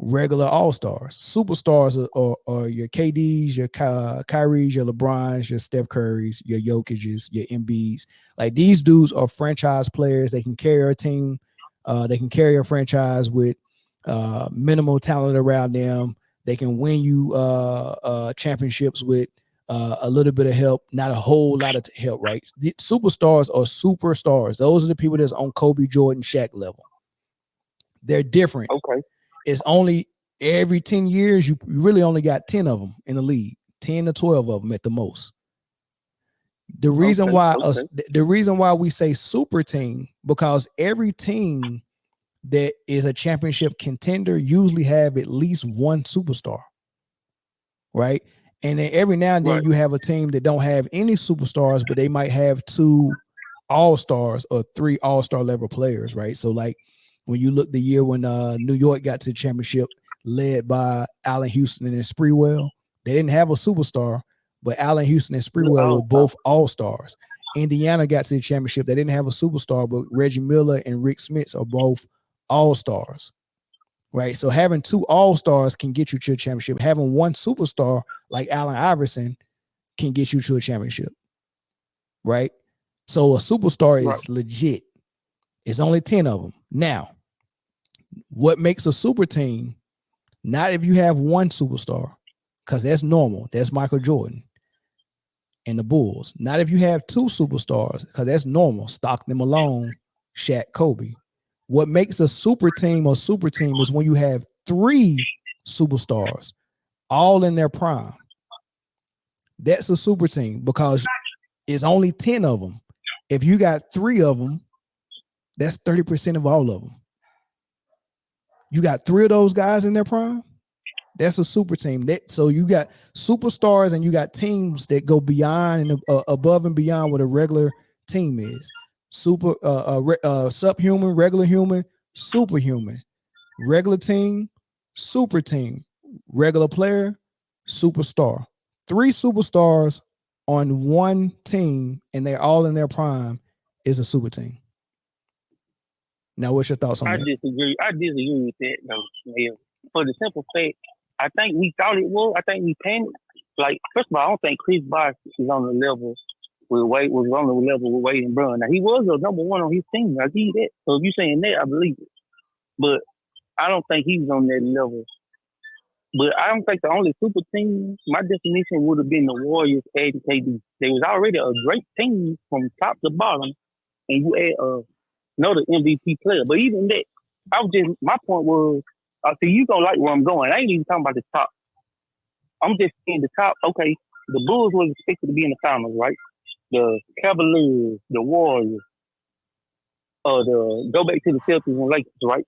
[SPEAKER 1] regular all-stars. Superstars are your KDs, your Kyries, your LeBrons, your Steph Currys, your Jokic's, your Embiid's. Like, these dudes are franchise players. They can carry a team. They can carry a franchise with minimal talent around them. They can win you championships with a little bit of help, not a whole lot of help, right? The superstars are superstars. Those are the people that's on Kobe, Jordan, Shaq level. They're different.
[SPEAKER 7] Okay.
[SPEAKER 1] It's only every 10 years, you really only got 10 of them in the league, 10 to 12 of them at the most. The reason why we say super team, because every team that is a championship contender usually have at least one superstar, right? And then every now and then you have a team that don't have any superstars, but they might have 2 all-stars or 3 all-star level players, right? So like when you look the year when New York got to the championship led by Allen Houston and Sprewell, they didn't have a superstar, but Allen Houston and Sprewell were both all-stars. Indiana got to the championship. They didn't have a superstar, but Reggie Miller and Rick Smits are both all-stars, right? So having 2 all-stars can get you to a championship. Having 1 superstar like Allen Iverson can get you to a championship, right? So a superstar is legit. It's only 10 of them. Now, what makes a super team, not if you have 1 superstar, because that's normal. That's Michael Jordan and the Bulls. Not if you have 2 superstars, because that's normal. Stockton, Malone, Shaq, Kobe. What makes a super team is when you have 3 superstars all in their prime. That's a super team because it's only 10 of them. If you got 3 of them, that's 30% of all of them. You got 3 of those guys in their prime, that's a super team. So you got superstars and you got teams that go beyond and above and beyond what a regular team is. Subhuman, regular human, superhuman. Regular team, super team. Regular player, superstar. 3 superstars on 1 team and they're all in their prime is a super team. Now, what's your thoughts on that?
[SPEAKER 7] I disagree with that, though. Yeah. For the simple fact, I think we thought it was. I think we panicked. Like, first of all, I don't think Chris Bosh is on the level with Wade, was on the level with Wade and Bron. Now, he was a number one on his team. I give you that. So if you're saying that, I believe it. But I don't think he was on that level. But I don't think the only super team, my definition would have been the Warriors adding KD. They was already a great team from top to bottom, and you add another MVP player. But even that, my point was, see, you gonna like where I'm going. I ain't even talking about the top. I'm just saying the top. Okay, the Bulls was expected to be in the finals, right? The Cavaliers, the Warriors, go back to the Celtics and Lakers, right?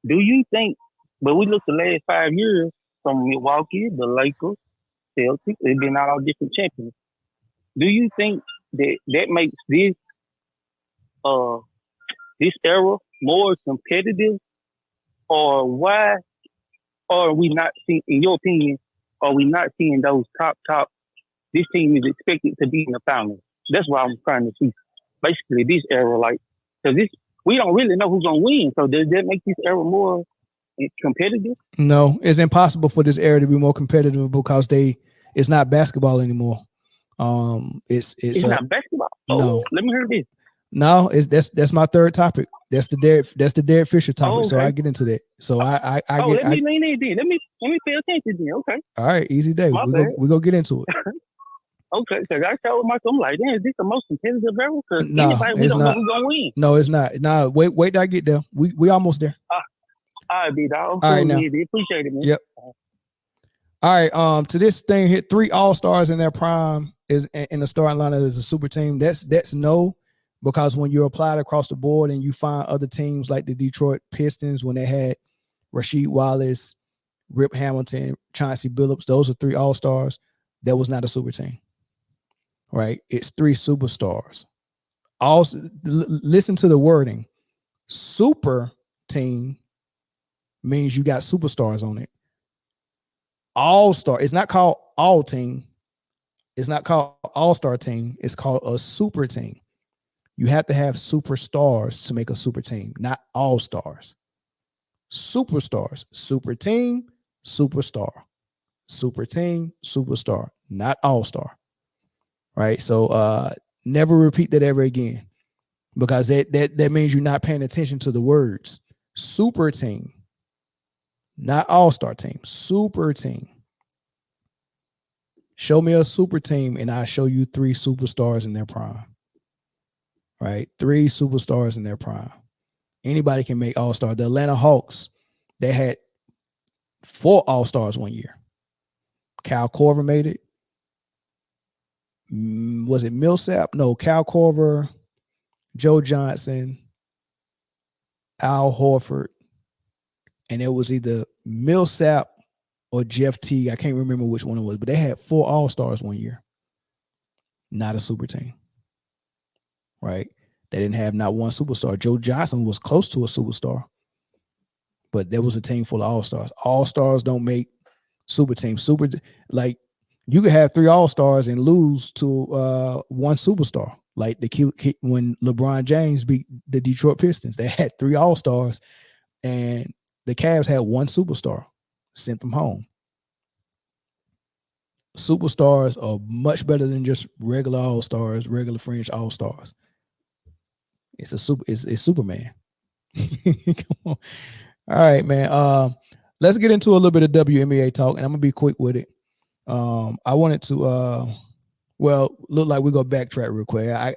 [SPEAKER 7] Do you think? But we look the last 5 years from Milwaukee, the Lakers, Celtics. They've been all different champions. Do you think that makes this era more competitive, or why are we not seeing? In your opinion, are we not seeing those top? This team is expected to be in the finals. That's why I'm trying to see. Basically, this era, because we don't really know who's gonna win. So does that make this era more competitive?
[SPEAKER 1] No, it's impossible for this era to be more competitive because it's not basketball anymore. It's
[SPEAKER 7] not basketball.
[SPEAKER 1] No,
[SPEAKER 7] let me hear this.
[SPEAKER 1] No, that's my third topic. That's the Derek Fisher topic.
[SPEAKER 7] Okay.
[SPEAKER 1] So I get into that. So I
[SPEAKER 7] let me lean in then. Let me pay attention then. Okay.
[SPEAKER 1] All right, easy day. We go get into it.
[SPEAKER 7] Okay, because I told myself, I'm like, damn, is this the most competitive era? Because
[SPEAKER 1] No,
[SPEAKER 7] we don't know who's gonna win.
[SPEAKER 1] No, it's not. No, wait till I get there. We almost there.
[SPEAKER 7] All right, big dog.
[SPEAKER 1] All right, now.
[SPEAKER 7] Appreciate it, man.
[SPEAKER 1] Yep. All right. To this thing hit 3 all-stars in their prime is in the starting lineup as a super team. That's no, because when you apply it across the board and you find other teams like the Detroit Pistons when they had Rasheed Wallace, Rip Hamilton, Chauncey Billups, those are 3 all-stars. That was not a super team. Right? It's 3 superstars. Also, listen to the wording. Super team means you got superstars on it. All-star, it's not called all team. It's not called all-star team. It's called a super team. You have to have superstars to make a super team, not all-stars. Superstars, super team, superstar. Super team, superstar, not all-star. Right? So never repeat that ever again, because that means you're not paying attention to the words. Super team, not all-star team, super team. Show me a super team and I'll show you 3 superstars in their prime. Right? 3 superstars in their prime. Anybody can make all-star. The Atlanta Hawks, they had 4 all-stars one year. Kyle Korver made it. Was it Millsap? No, Kyle Korver, Joe Johnson, Al Horford, and it was either Millsap or Jeff Teague. I can't remember which one it was, but they had 4 all-stars one year. Not a super team. Right? They didn't have not one superstar. Joe Johnson was close to a superstar, but there was a team full of all-stars. All-stars don't make super teams. Like you could have 3 all-stars and lose to 1 superstar. Like when LeBron James beat the Detroit Pistons, they had 3 all-stars and the Cavs had 1 superstar, sent them home. Superstars are much better than just regular all-stars, regular fringe all-stars. It's Superman. Come on. All right, man. Let's get into a little bit of WNBA talk, and I'm gonna be quick with it. I wanted to look like we go backtrack real quick. I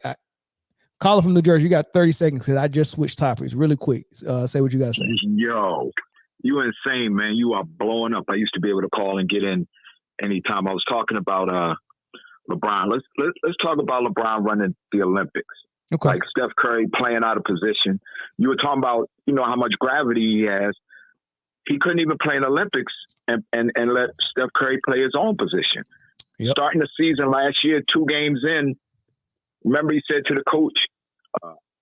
[SPEAKER 1] Caller from New Jersey, you got 30 seconds because I just switched topics really quick. Say what you gotta say.
[SPEAKER 8] Yo, you insane, man. You are blowing up. I used to be able to call and get in anytime. I was talking about LeBron. Let's talk about LeBron running the Olympics.
[SPEAKER 1] Okay.
[SPEAKER 8] Like Steph Curry playing out of position. You were talking about, how much gravity he has. He couldn't even play in the Olympics and let Steph Curry play his own position. Yep. Starting the season last year, 2 games in, remember he said to the coach,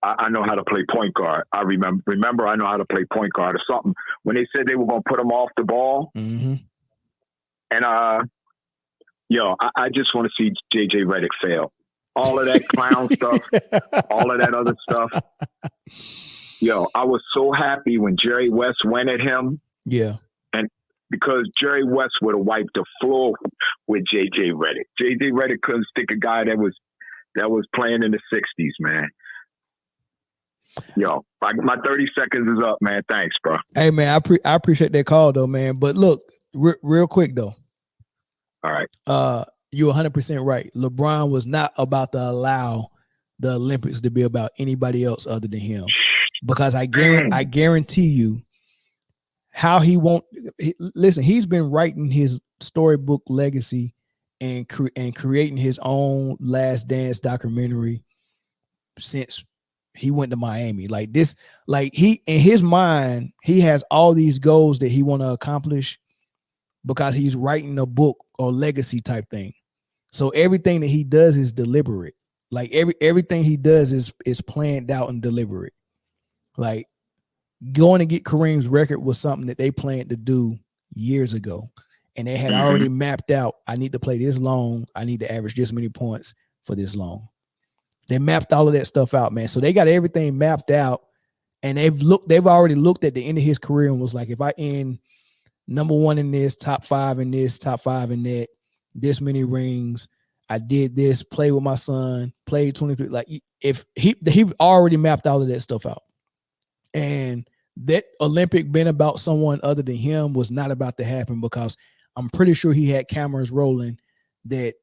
[SPEAKER 8] I know how to play point guard. I remember I know how to play point guard or something. When they said they were going to put him off the ball.
[SPEAKER 1] Mm-hmm.
[SPEAKER 8] And, I just want to see J.J. Redick fail. All of that clown stuff, all of that other stuff. I was so happy when Jerry West went at him.
[SPEAKER 1] Yeah.
[SPEAKER 8] And because Jerry West would have wiped the floor with J.J. Redick. J.J. Redick couldn't stick a guy that was that was playing in the 60s, man. Yo, my 30 seconds is up, man. Thanks, bro.
[SPEAKER 1] Hey, man, I appreciate that call, though, man. But look, real quick, though.
[SPEAKER 8] All right.
[SPEAKER 1] You're 100% right. LeBron was not about to allow the Olympics to be about anybody else other than him, because I guarantee you, how he won't listen. He's been writing his storybook legacy and creating his own Last Dance documentary since he went to Miami. Like this, like he in his mind, he has all these goals that he want to accomplish because he's writing a book or legacy type thing. So everything that he does is deliberate. Like everything he does is planned out and deliberate. Like going to get Kareem's record was something that they planned to do years ago. And they had already mapped out, I need to play this long. I need to average this many points for this long. They mapped all of that stuff out, man. So they got everything mapped out, and they've already looked at the end of his career and was like, if I end number one in this, top five in this, top five in that, this many rings, I did this, play with my son, played 23. Like if he already mapped all of that stuff out. And that Olympic being about someone other than him was not about to happen, because I'm pretty sure he had cameras rolling that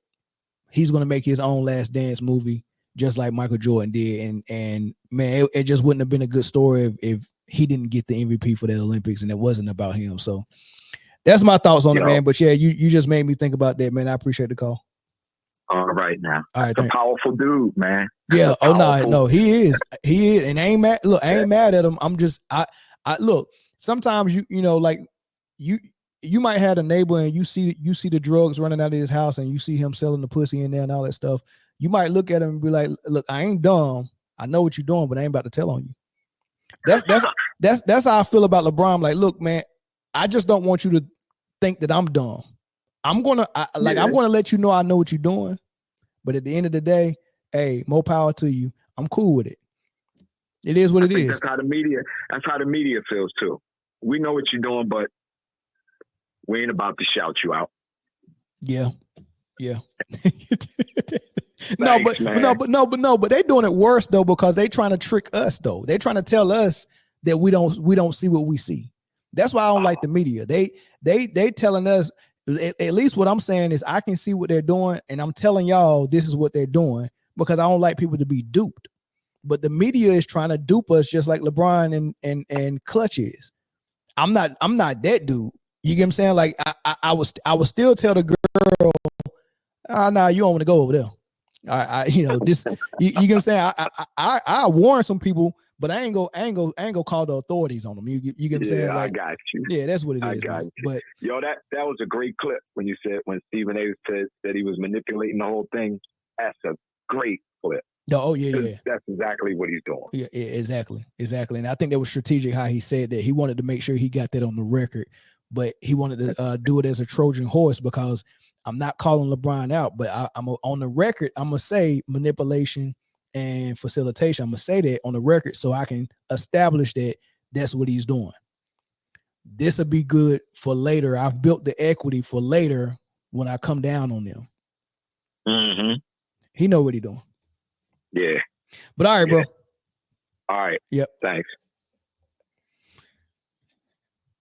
[SPEAKER 1] he's going to make his own Last Dance movie, just like Michael Jordan did. And man, it just wouldn't have been a good story if he didn't get the MVP for that Olympics and it wasn't about him. So that's my thoughts on it, man. But yeah, you just made me think about that, man. I appreciate the call.
[SPEAKER 8] All right, now.
[SPEAKER 1] All right,
[SPEAKER 8] that's a powerful dude, man.
[SPEAKER 1] Yeah. Oh no, he is, and I ain't mad. Look, I ain't mad at him. I'm just, I look. Sometimes you know, like you might have a neighbor and you see the drugs running out of his house and you see him selling the pussy in there and all that stuff. You might look at him and be like, look, I ain't dumb. I know what you're doing, but I ain't about to tell on you. That's how I feel about LeBron. I'm like, look, man, I just don't want you to think that I'm dumb. I'm gonna let you know I know what you're doing, but at the end of the day, hey, more power to you. I'm cool with it. It is what it is.
[SPEAKER 8] That's how the media feels too. We know what you're doing, but we ain't about to shout you out.
[SPEAKER 1] Yeah.
[SPEAKER 8] Thanks,
[SPEAKER 1] but they doing it worse though, because they trying to trick us though. They trying to tell us that we don't see what we see. That's why I don't like the media. They telling us, at least what I'm saying is I can see what they're doing, and I'm telling y'all this is what they're doing, because I don't like people to be duped. But the media is trying to dupe us just like LeBron and Clutch is. I'm not that dude. You get what I'm saying? Like I would still tell the girl, nah, you don't want to go over there. This you get what I'm saying? I warn some people, but I ain't go call the authorities on them. You get what I'm saying? Like,
[SPEAKER 8] I got you.
[SPEAKER 1] Yeah, that's what it is.
[SPEAKER 8] I got you.
[SPEAKER 1] But
[SPEAKER 8] yo, that was a great clip when Stephen A said he was manipulating the whole thing. That's a great clip.
[SPEAKER 1] Oh yeah.
[SPEAKER 8] That's exactly what he's doing.
[SPEAKER 1] Yeah, exactly. And I think that was strategic how he said that. He wanted to make sure he got that on the record, but he wanted to do it as a Trojan horse, because I'm not calling LeBron out, but I'm on the record. I'm gonna say manipulation and facilitation. I'm gonna say that on the record so I can establish that that's what he's doing. This will be good for later. I've built the equity for later when I come down on them.
[SPEAKER 8] Mm-hmm.
[SPEAKER 1] He know what he's doing.
[SPEAKER 8] Yeah.
[SPEAKER 1] But all right, bro.
[SPEAKER 8] All right.
[SPEAKER 1] Yep.
[SPEAKER 8] Thanks.